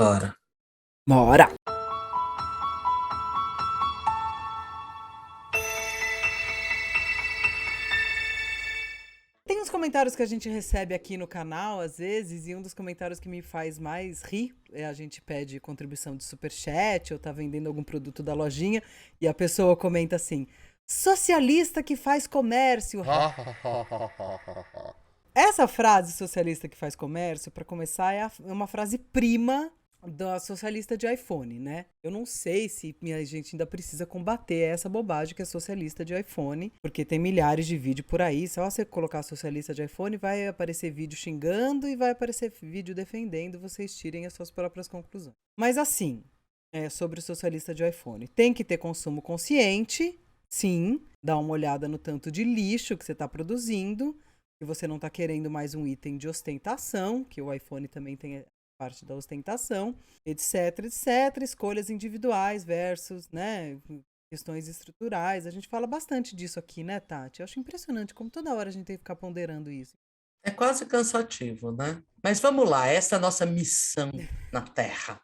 Bora. Bora! Tem uns comentários que a gente recebe aqui no canal, às vezes, e um dos comentários que me faz mais rir é a gente pede contribuição de superchat ou tá vendendo algum produto da lojinha e a pessoa comenta assim: socialista que faz comércio. Essa frase socialista que faz comércio, para começar, é uma frase prima da socialista de iPhone, né? Eu não sei se minha gente ainda precisa combater essa bobagem que é socialista de iPhone, porque tem milhares de vídeos por aí. Só você colocar socialista de iPhone, vai aparecer vídeo xingando e vai aparecer vídeo defendendo, vocês tirem as suas próprias conclusões. Mas assim, sobre o socialista de iPhone, tem que ter consumo consciente, sim, dá uma olhada no tanto de lixo que você está produzindo, que você não está querendo mais um item de ostentação, que o iPhone também tem parte da ostentação, etc, etc, escolhas individuais versus, né, questões estruturais. A gente fala bastante disso aqui, né, Tati? Eu acho impressionante como toda hora a gente tem que ficar ponderando isso. É quase cansativo, né? Mas vamos lá, essa é a nossa missão na Terra.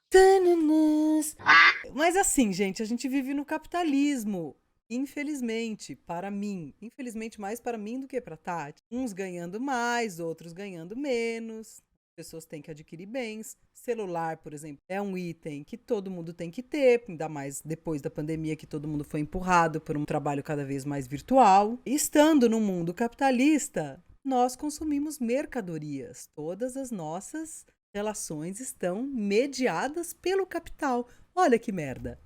Mas assim, gente, a gente vive no capitalismo. Infelizmente, para mim. Infelizmente, mais para mim do que para Tati. Uns ganhando mais, outros ganhando menos. Pessoas têm que adquirir bens. Celular, por exemplo, é um item que todo mundo tem que ter, ainda mais depois da pandemia que todo mundo foi empurrado por um trabalho cada vez mais virtual. Estando no mundo capitalista, nós consumimos mercadorias. Todas as nossas relações estão mediadas pelo capital. Olha que merda.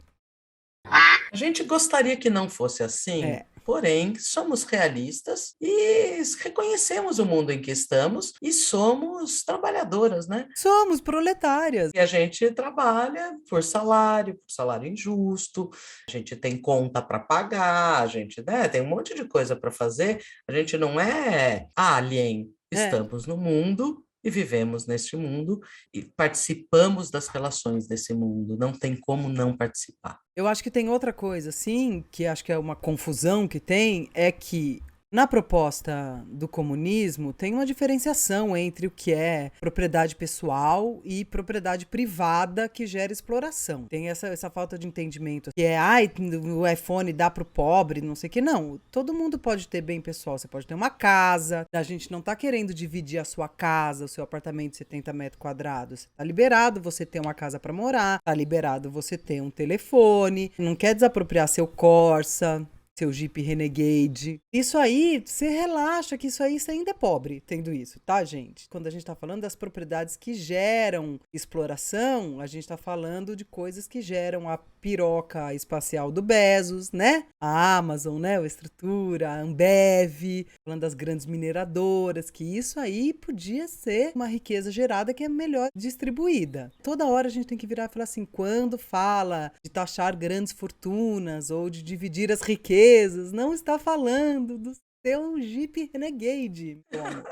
A gente gostaria que não fosse assim, É. porém, somos realistas e reconhecemos o mundo em que estamos e somos trabalhadoras, né? Somos proletárias. E a gente trabalha por salário injusto, a gente tem conta para pagar, a gente, né, tem um monte de coisa para fazer, a gente não é alien, É. estamos no mundo e vivemos neste mundo e participamos das relações desse mundo, não tem como não participar. Eu acho que tem outra coisa, sim, que acho que é uma confusão que tem, é que na proposta do comunismo tem uma diferenciação entre o que é propriedade pessoal e propriedade privada que gera exploração. Tem essa falta de entendimento que é, ai, o iPhone dá pro pobre, não sei o que. Não, todo mundo pode ter bem pessoal, você pode ter uma casa, a gente não tá querendo dividir a sua casa, o seu apartamento de 70 metros quadrados. Tá liberado você ter uma casa para morar, tá liberado você ter um telefone, não quer desapropriar seu Corsa, seu Jeep Renegade. Isso aí, você relaxa que isso aí você ainda é pobre tendo isso, tá, gente? Quando a gente tá falando das propriedades que geram exploração, a gente tá falando de coisas que geram a piroca espacial do Bezos, né? A Amazon, né? A estrutura, a Ambev, falando das grandes mineradoras, que isso aí podia ser uma riqueza gerada que é melhor distribuída. Toda hora a gente tem que virar e falar assim, quando fala de taxar grandes fortunas ou de dividir as riquezas, não está falando do seu Jeep Renegade, meu amor.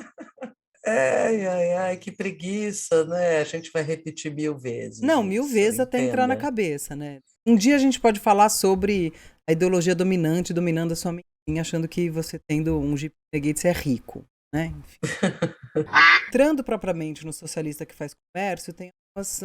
Ai, ai, ai, que preguiça, né? A gente vai repetir 1000 vezes Não, 1000 isso, vezes até entrar na entenda. cabeça, né? Um dia a gente pode falar sobre a ideologia dominante dominando a sua mente, achando que você tendo um Jeep Renegade você é rico, né? Enfim. Entrando propriamente no socialista que faz comércio, tem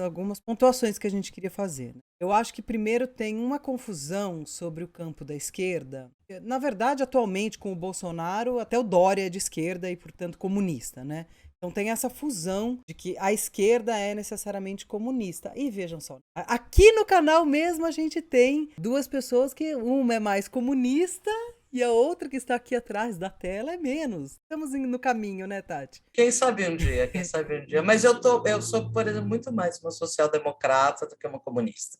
algumas pontuações que a gente queria fazer. Né? Eu acho que primeiro tem uma confusão sobre o campo da esquerda. Na verdade, atualmente, com o Bolsonaro, até o Dória é de esquerda e, portanto, comunista, né? Então tem essa fusão de que a esquerda é necessariamente comunista. E vejam só, aqui no canal mesmo a gente tem duas pessoas que uma é mais comunista e a outra que está aqui atrás da tela é menos. Estamos no caminho, né, Tati? Quem sabe um dia. Mas eu sou, por exemplo, muito mais uma social-democrata do que uma comunista.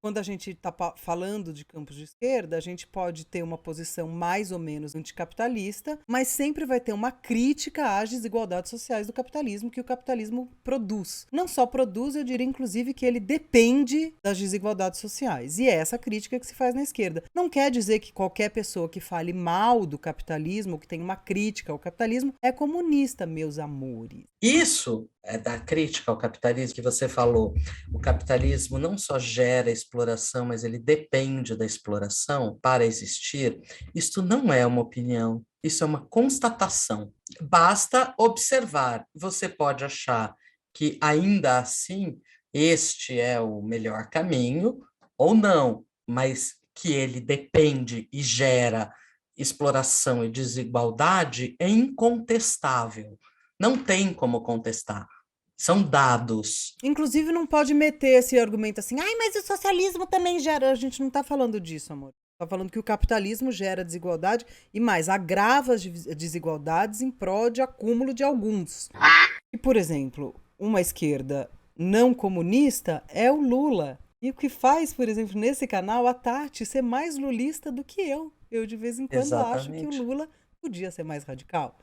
Quando a gente está falando de campos de esquerda, a gente pode ter uma posição mais ou menos anticapitalista, mas sempre vai ter uma crítica às desigualdades sociais do capitalismo que o capitalismo produz. Não só produz, eu diria inclusive que ele depende das desigualdades sociais. E é essa crítica que se faz na esquerda. Não quer dizer que qualquer pessoa que fale mal do capitalismo, que tenha uma crítica ao capitalismo, é comunista, meus amores. Isso é da crítica ao capitalismo que você falou. O capitalismo não só gera exploração, mas ele depende da exploração para existir. Isto não é uma opinião, isso é uma constatação. Basta observar. Você pode achar que ainda assim este é o melhor caminho, ou não, mas que ele depende e gera exploração e desigualdade é incontestável. Não tem como contestar. São dados. Inclusive, não pode meter esse argumento assim, ai, mas o socialismo também gera. A gente não tá falando disso, amor. Tá falando que o capitalismo gera desigualdade e mais, agrava as desigualdades em prol de acúmulo de alguns. E, por exemplo, uma esquerda não comunista é o Lula. E o que faz, por exemplo, nesse canal, a Tati ser mais lulista do que eu. Eu, de vez em quando, acho que o Exatamente. Lula podia ser mais radical.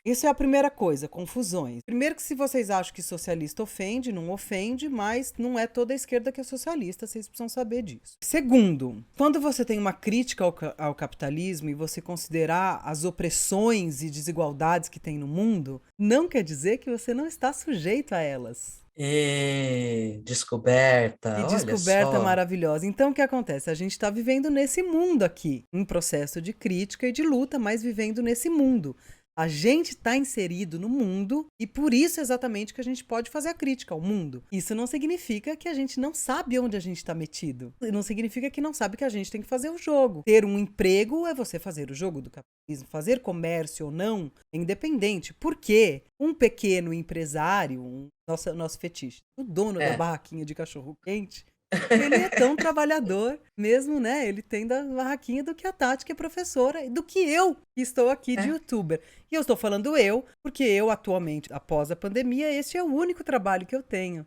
Isso é a primeira coisa, confusões. Primeiro que se vocês acham que socialista ofende, não ofende, mas não é toda a esquerda que é socialista, vocês precisam saber disso. Segundo, quando você tem uma crítica ao capitalismo e você considerar as opressões e desigualdades que tem no mundo, não quer dizer que você não está sujeito a elas. E Que descoberta, olha descoberta só. maravilhosa. Então, o que acontece? A gente está vivendo nesse mundo aqui, um processo de crítica e de luta, mas vivendo nesse mundo. A gente está inserido no mundo e por isso exatamente que a gente pode fazer a crítica ao mundo. Isso não significa que a gente não sabe onde a gente está metido. Não significa que não sabe que a gente tem que fazer o jogo. Ter um emprego é você fazer o jogo do capitalismo. Fazer comércio ou não é independente. Por quê? Um pequeno empresário, nosso fetiche, o dono da É, barraquinha de cachorro-quente, ele é tão trabalhador, mesmo, né? Ele tem da barraquinha do que a Tati, que é professora, e do que eu, que estou aqui de é, youtuber. E eu estou falando eu, porque eu, atualmente, após a pandemia, este é o único trabalho que eu tenho.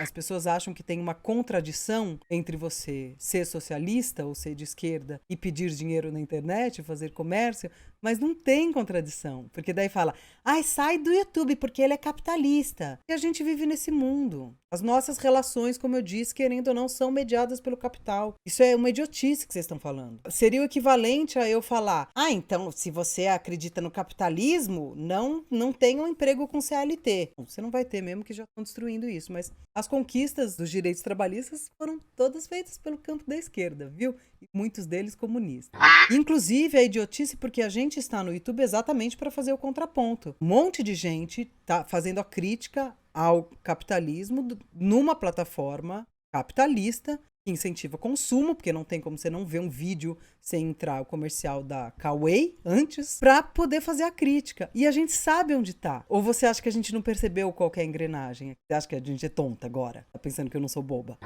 As pessoas acham que tem uma contradição entre você ser socialista ou ser de esquerda e pedir dinheiro na internet, fazer comércio, mas não tem contradição. Porque daí fala, ai, sai do YouTube porque ele é capitalista. E a gente vive nesse mundo. As nossas relações, como eu disse, querendo ou não, são mediadas pelo capital. Isso é uma idiotice que vocês estão falando. Seria o equivalente a eu falar, ah, então, se você acredita no capitalismo, não tenha um emprego com CLT. Você não vai ter mesmo, que já estão destruindo isso, mas as conquistas dos direitos trabalhistas foram todas feitas pelo campo da esquerda, viu? E muitos deles comunistas. Inclusive, é idiotice porque a gente está no YouTube exatamente para fazer o contraponto. Um monte de gente tá fazendo a crítica ao capitalismo numa plataforma capitalista que incentiva consumo, porque não tem como você não ver um vídeo sem entrar o comercial da Huawei antes, para poder fazer a crítica. E a gente sabe onde tá. Ou você acha que a gente não percebeu qual que é a engrenagem? Você acha que a gente é tonta agora? Tá pensando que eu não sou boba?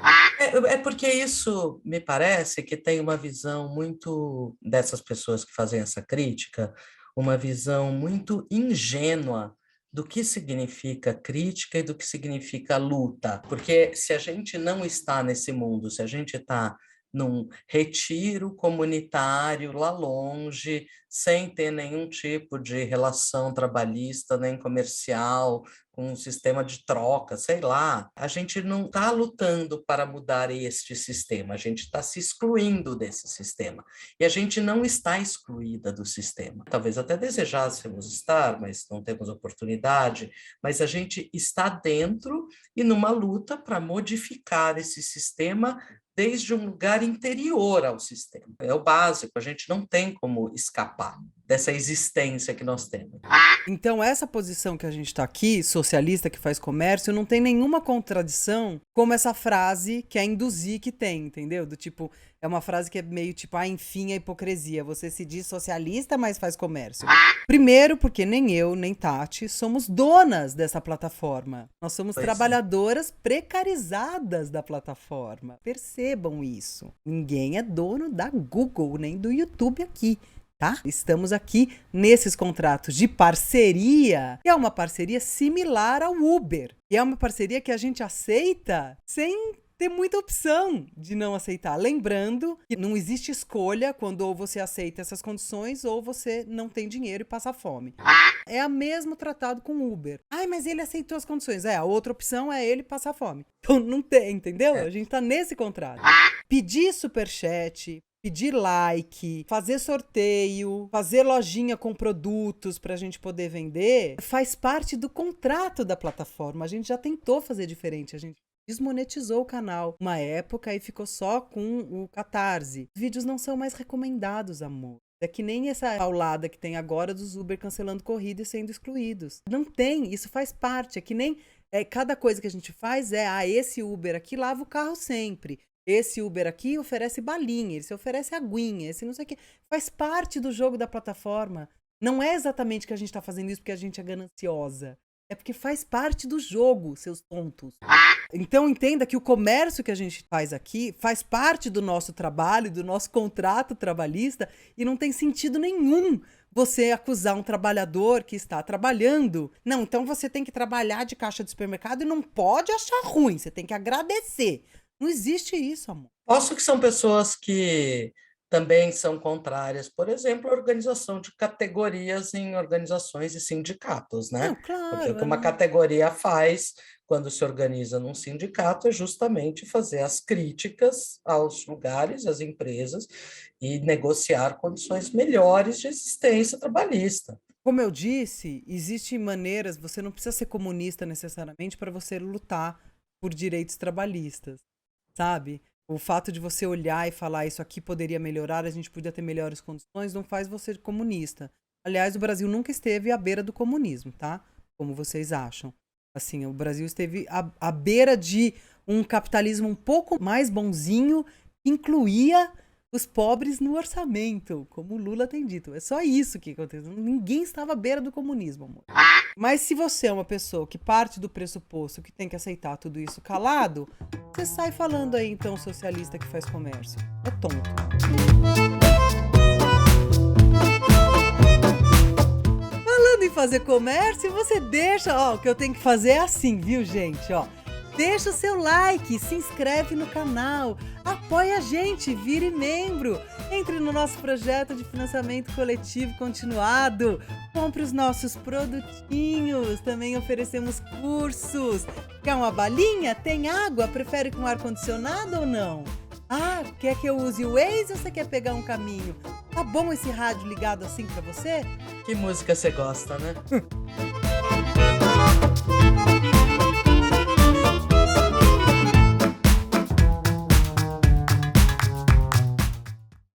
é porque isso me parece que tem uma visão muito dessas pessoas que fazem essa crítica, uma visão muito ingênua do que significa crítica e do que significa luta. Porque se a gente não está nesse mundo, se a gente está num retiro comunitário lá longe, sem ter nenhum tipo de relação trabalhista nem comercial, com um sistema de troca, sei lá. A gente não está lutando para mudar este sistema, a gente está se excluindo desse sistema. E a gente não está excluída do sistema. Talvez até desejássemos estar, mas não temos oportunidade, mas a gente está dentro e numa luta para modificar esse sistema desde um lugar interior ao sistema. É o básico, a gente não tem como escapar dessa existência que nós temos. Então, essa posição que a gente está aqui, socialista que faz comércio, não tem nenhuma contradição como essa frase que é induzir que tem, entendeu? Do tipo, é uma frase que é meio tipo, ah, enfim, a hipocrisia. Você se diz socialista, mas faz comércio. Primeiro, porque nem eu, nem Tati somos donas dessa plataforma. Nós somos trabalhadoras precarizadas da plataforma. Percebam isso. Ninguém é dono da Google, nem do YouTube aqui. Tá? Estamos aqui nesses contratos de parceria, que é uma parceria similar ao Uber. E é uma parceria que a gente aceita sem ter muita opção de não aceitar. Lembrando que não existe escolha quando ou você aceita essas condições ou você não tem dinheiro e passa fome. É o mesmo tratado com o Uber. Ai, mas ele aceitou as condições. A outra opção é ele passar fome. Então não tem, entendeu? A gente tá nesse contrato. Pedir superchat, pedir like, fazer sorteio, fazer lojinha com produtos pra gente poder vender, faz parte do contrato da plataforma. A gente já tentou fazer diferente, a gente desmonetizou o canal uma época e ficou só com o Catarse. Os vídeos não são mais recomendados, amor. É que nem essa paulada que tem agora dos Uber cancelando corrida e sendo excluídos. Não tem, isso faz parte. É que nem Cada coisa que a gente faz esse Uber aqui lava o carro sempre. Esse Uber aqui oferece balinha, esse oferece aguinha, esse não sei o quê. Faz parte do jogo da plataforma. Não é exatamente que a gente tá fazendo isso porque a gente é gananciosa. É porque faz parte do jogo, seus tontos. Então entenda que o comércio que a gente faz aqui faz parte do nosso trabalho, do nosso contrato trabalhista, e não tem sentido nenhum você acusar um trabalhador que está trabalhando. Não, então você tem que trabalhar de caixa de supermercado e não pode achar ruim, você tem que agradecer. Não existe isso, amor. Posso que são pessoas que também são contrárias, por exemplo, a organização de categorias em organizações e sindicatos, né? Não, claro. Porque o que uma categoria faz quando se organiza num sindicato é justamente fazer as críticas aos lugares, às empresas e negociar condições melhores de existência trabalhista. Como eu disse, existem maneiras, você não precisa ser comunista necessariamente para você lutar por direitos trabalhistas, sabe? O fato de você olhar e falar isso aqui poderia melhorar, a gente podia ter melhores condições, não faz você comunista. Aliás, o Brasil nunca esteve à beira do comunismo, tá? Como vocês acham. Assim, o Brasil esteve à beira de um capitalismo um pouco mais bonzinho, que incluía os pobres no orçamento, como o Lula tem dito. É só isso que aconteceu. Ninguém estava à beira do comunismo, amor. Mas se você é uma pessoa que parte do pressuposto que tem que aceitar tudo isso calado, você sai falando aí, então, socialista que faz comércio. É tonto. Falando em fazer comércio, você deixa... o que eu tenho que fazer é assim, viu, gente? Deixa o seu like, se inscreve no canal, apoia a gente, vire membro, entre no nosso projeto de financiamento coletivo continuado, compre os nossos produtinhos, também oferecemos cursos. Quer uma balinha? Tem água? Prefere com ar-condicionado ou não? Quer que eu use o Waze ou você quer pegar um caminho? Tá bom esse rádio ligado assim pra você? Que música você gosta, né?